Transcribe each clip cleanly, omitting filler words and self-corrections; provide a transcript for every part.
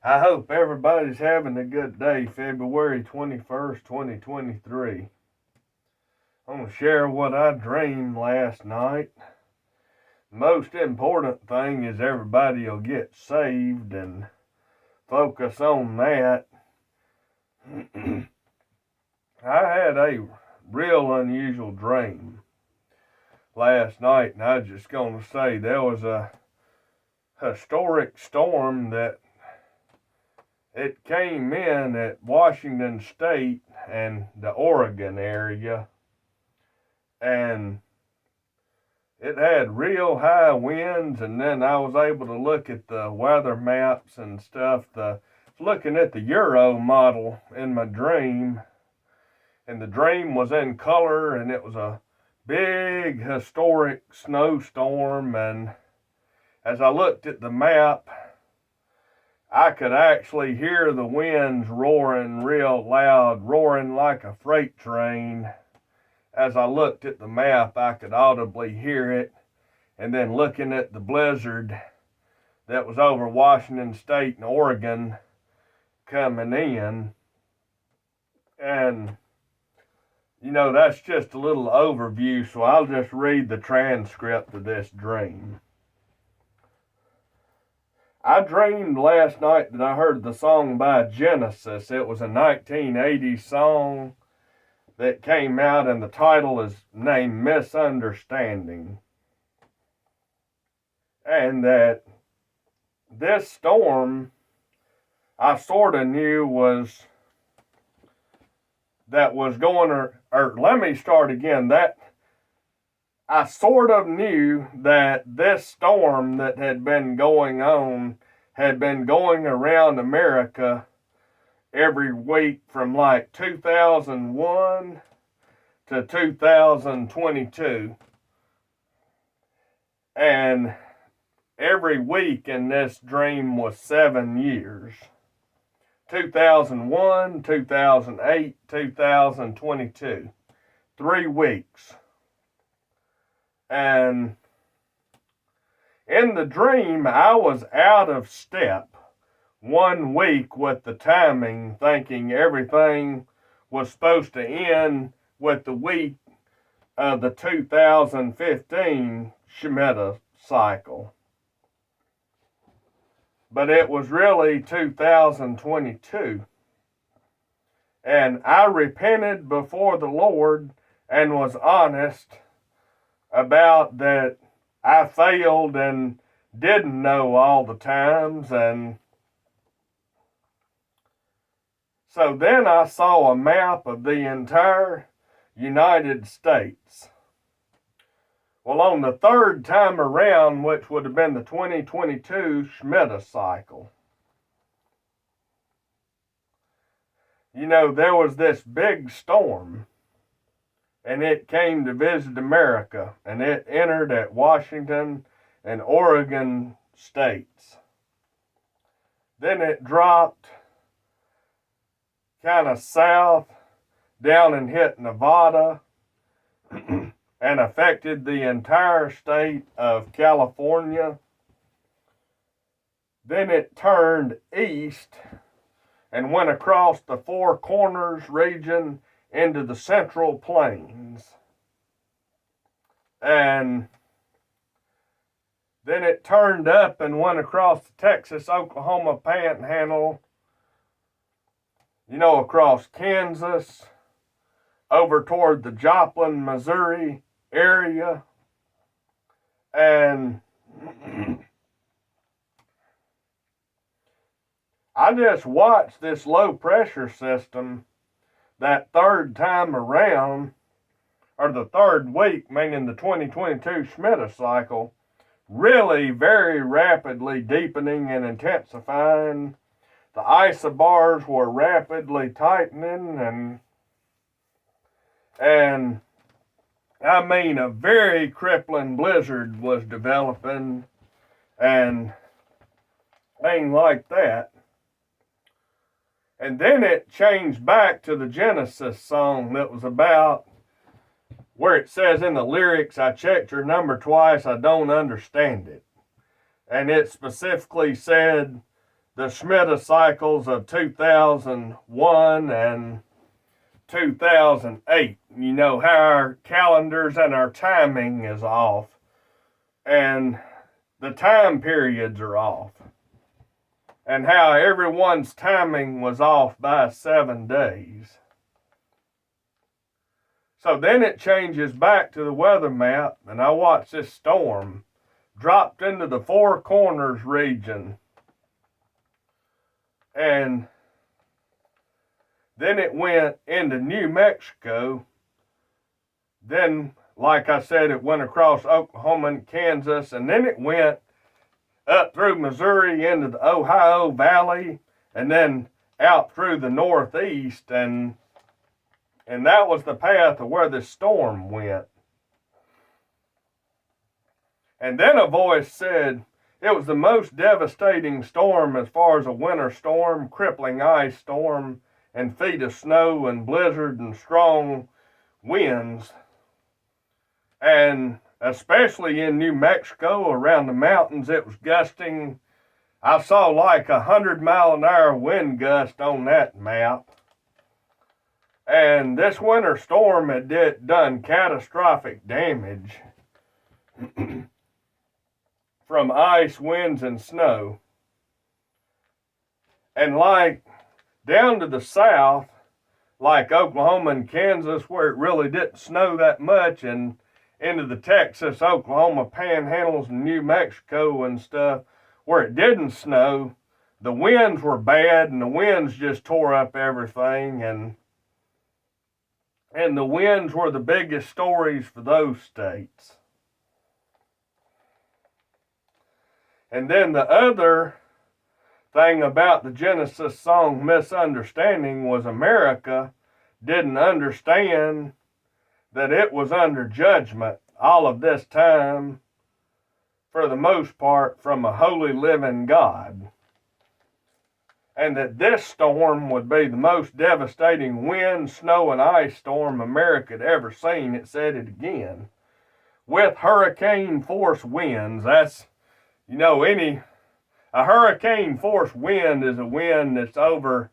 I hope everybody's having a good day, February 21st, 2023. I'm going to share what I dreamed last night. Most important thing is everybody will get saved and focus on that. I had a real unusual dream last night, and I was just going to say there was a historic storm that it came in at Washington State and the Oregon area, and it had real high winds. And then I was able to look at the weather maps and stuff, looking at the Euro model in my dream, and the dream was in color, and it was a big historic snowstorm. And as I looked at the map, I could actually hear the winds roaring real loud, roaring like a freight train. As I looked at the map, I could audibly hear it. And then looking at the blizzard that was over Washington State and Oregon coming in. And, that's just a little overview, so I'll just read the transcript of this dream. I dreamed last night that I heard the song by Genesis. It was a 1980s song that came out, and the title is named Misunderstanding. And that this storm, I sort of knew was going, or let me start again, that I sort of knew that this storm that had been going on had been going around America every week from like 2001 to 2022. And every week in this dream was 7 years. 2001, 2008, 2022. 3 weeks. And in the dream, I was out of step 1 week with the timing, thinking everything was supposed to end with the week of the 2015 Shemitah cycle. But it was really 2022. And I repented before the Lord and was honest about that I failed and didn't know all the times. And so then I saw a map of the entire United States. Well, on the third time around, which would have been the 2022 Shemitah cycle, there was this big storm, and it came to visit America, and it entered at Washington and Oregon states. Then it dropped kind of south down and hit Nevada and affected the entire state of California. Then it turned east and went across the Four Corners region into the Central Plains. And then it turned up and went across the Texas-Oklahoma panhandle, across Kansas, over toward the Joplin, Missouri area. And I just watched this low pressure system that third time around, or the third week, meaning the 2022 Shemitah cycle, really very rapidly deepening and intensifying. The isobars were rapidly tightening, and I mean, a very crippling blizzard was developing, and things like that. And then it changed back to the Genesis song that was about, where it says in the lyrics, I checked your number twice, I don't understand it. And it specifically said the Schmidt cycles of 2001 and 2008. You know how our calendars and our timing is off, and the time periods are off, and how everyone's timing was off by 7 days. So then it changes back to the weather map, and I watch this storm dropped into the Four Corners region. And then it went into New Mexico. Then, like I said, it went across Oklahoma and Kansas, and then it went up through Missouri into the Ohio Valley, and then out through the Northeast, and that was the path of where the storm went. And then a voice said, it was the most devastating storm as far as a winter storm, crippling ice storm, and feet of snow and blizzard and strong winds. And especially in New Mexico, around the mountains, it was gusting. I saw like 100-mile-an-hour wind gust on that map. And this winter storm had done catastrophic damage from ice, winds, and snow. And like down to the south, like Oklahoma and Kansas, where it really didn't snow that much, and into the Texas, Oklahoma panhandles and New Mexico and stuff, where it didn't snow, the winds were bad, and the winds just tore up everything, and the winds were the biggest stories for those states. And then the other thing about the Genesis song Misunderstanding was America didn't understand that it was under judgment all of this time, for the most part, from a holy living God. And that this storm would be the most devastating wind, snow, and ice storm America had ever seen. It said it again. With hurricane force winds. That's, you know, a hurricane force wind is a wind that's over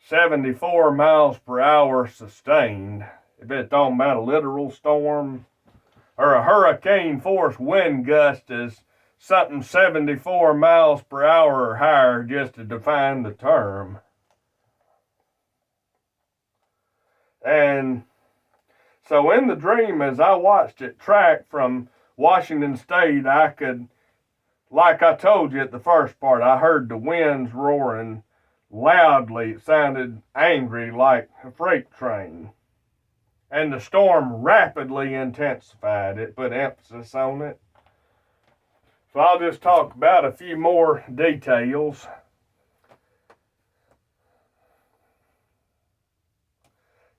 74 miles per hour sustained. If it's talking about a literal storm, or a hurricane force wind gust is something 74 miles per hour or higher, just to define the term. And so in the dream, as I watched it track from Washington State, I could, like I told you at the first part, I heard the winds roaring loudly. It sounded angry like a freight train. And the storm rapidly intensified. It put emphasis on it. So I'll just talk about a few more details.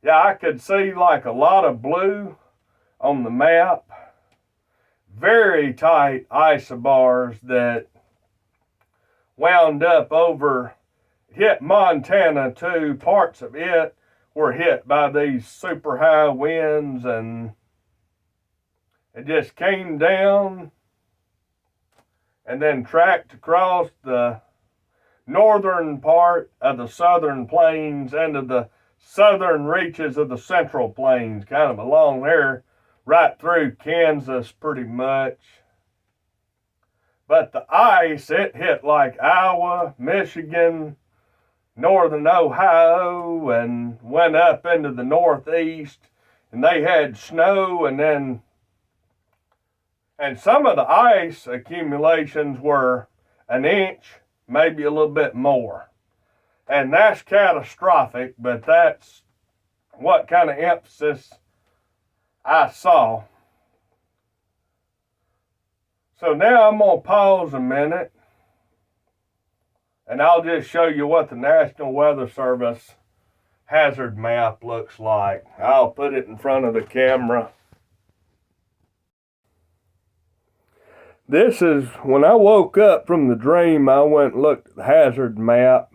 Yeah, I could see like a lot of blue on the map. Very tight isobars that wound up over, hit Montana too. Parts of it were hit by these super high winds, and it just came down and then tracked across the northern part of the southern plains into the southern reaches of the central plains, kind of along there, right through Kansas pretty much. But the ice, it hit like Iowa, Michigan, northern Ohio, and went up into the northeast, and they had snow, and some of the ice accumulations were an inch, maybe a little bit more. And that's catastrophic, but that's what kind of emphasis I saw. So now I'm going to pause a minute, and I'll just show you what the National Weather Service hazard map looks like. I'll put it in front of the camera. This is, when I woke up from the dream, I went and looked at the hazard map.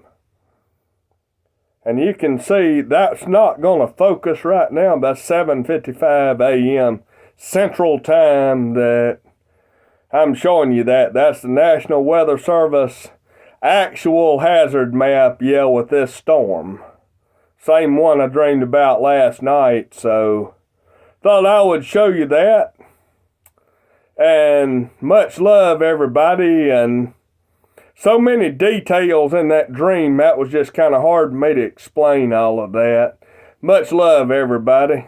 And you can see that's not going to focus right now. That's 7:55 a.m. Central Time that I'm showing you that. That's the National Weather Service actual hazard map, yeah, with this storm. Same one I dreamed about last night, so thought I would show you that. And much love, everybody, and so many details in that dream, that was just kind of hard for me to explain all of that. Much love, everybody.